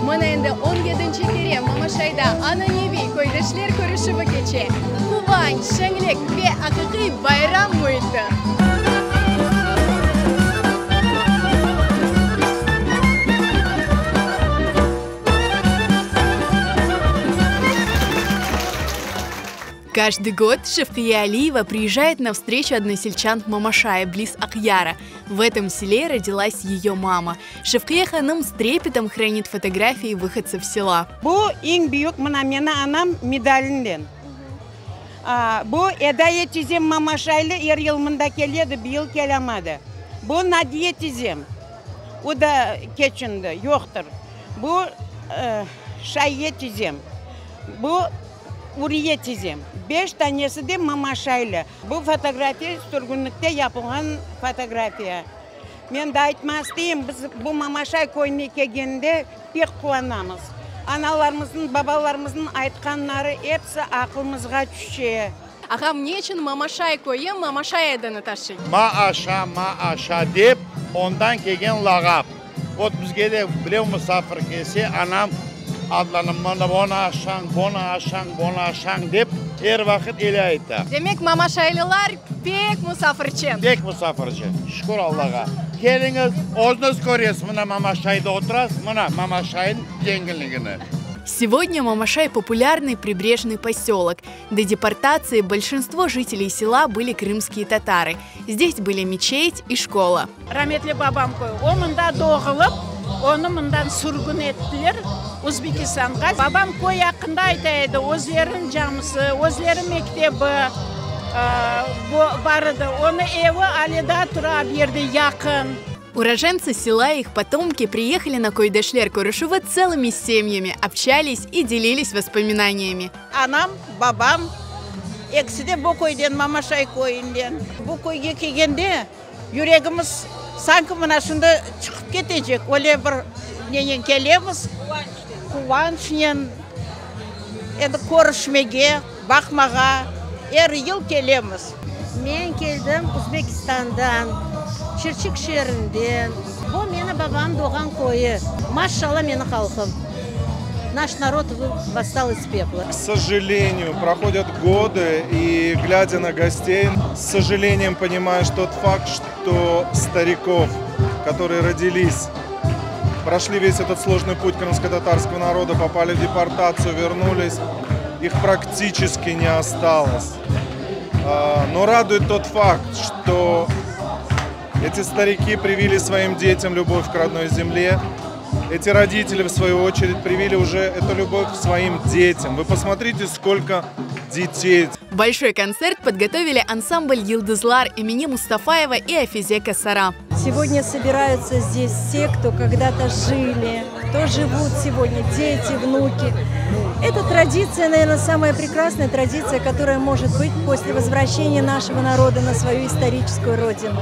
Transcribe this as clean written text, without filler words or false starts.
Mana endi 17-terem Mamashayda an'anaviy qo'ydishlar ko'rishuvi kecha. Quvonch, shirinlik va haqiqiy bayram muhiti. Каждый год Шевкия Алиева приезжает на встречу односельчан в Мамашае, близ Ахьяра. В этом селе родилась ее мама. Шевкия ханым с трепетом хранит фотографии выходцев села. Бу иң бүйүк мына мені анам медалінден. Бу Эдая тизем Мамашайлы ел мында келеді, бүйіл келемеді. Бу Надия тизем. О да кечінді, жоқтыр. Бу Шайе тизем. Бу Урие тизем. 5 tanesi de Mamaşaylı. Bu fotoğrafya sürgünlükte yapılan fotoğrafya. Ben de aytmastayım, biz bu Mamaşay koyuna kelgende pek kuvvanamız. Analarımızın, babalarımızın aytkanları hepsi aklımızga düşüyor. Ağam ne için Mamaşay koyu Mamaşay'dan taşıyın? Maaşa deyip ondan kelgen lağap. Ot bizge de bilev misafir kelse anam adlanım bona aşan deyip her vakit ele ayta. Demek Mamaşaylılar pek musafirçi. Pek musafirçi. Şükür Allah'a. Geliniz, oznuz görüyorsunuz. Mına Mamaşay'da oturasınız. Mına Mamaşay'ın zenginliğini. Сегодня Мамашай – популярный прибрежный поселок. До депортации большинство жителей села были крымские татары. Здесь были мечеть и школа. Rahmetli babam koy. O mında doğulup, onu mından sürgün ettiler Uzbekistan'a. Babam koy yakında aytaydı. Özlerin camısı, özlerin mektebi vardı. Onu evi Alida tura berdi yakın. Уроженцы села и их потомки приехали на Койдашлер Курышева целыми семьями, общались и делились воспоминаниями. Anam, babam, ikisi de bu koydan, Mamaşay koyundan. Bu koyga kelgende yüreğimiz sanki mına şunda çıkıp ketecek. Öyle bir neyen kelemiz, kuvvançla, endi görüşmege, bakmaga, her yıl kelemiz. Men keldim Uzbekistan'dan. Çirçik şehrinden. Bu meni babam doğan koyu. Maşallah meni halkım. Наш народ восстал из пепла. К сожалению, проходят годы, и глядя на гостей, с сожалением понимаешь тот факт, что стариков, которые родились, прошли весь этот сложный путь крымско-татарского народа, попали в депортацию, вернулись, их практически не осталось. Но радует тот факт, что эти старики привили своим детям любовь к родной земле. Эти родители, в свою очередь, привили уже эту любовь к своим детям. Вы посмотрите, сколько детей. Большой концерт подготовили ансамбль «Йылдызлар» имени Мустафаева и Афизе Касара. Сегодня собираются здесь все, кто когда-то жили, кто живут сегодня, дети, внуки. Это традиция, наверное, самая прекрасная традиция, которая может быть после возвращения нашего народа на свою историческую родину.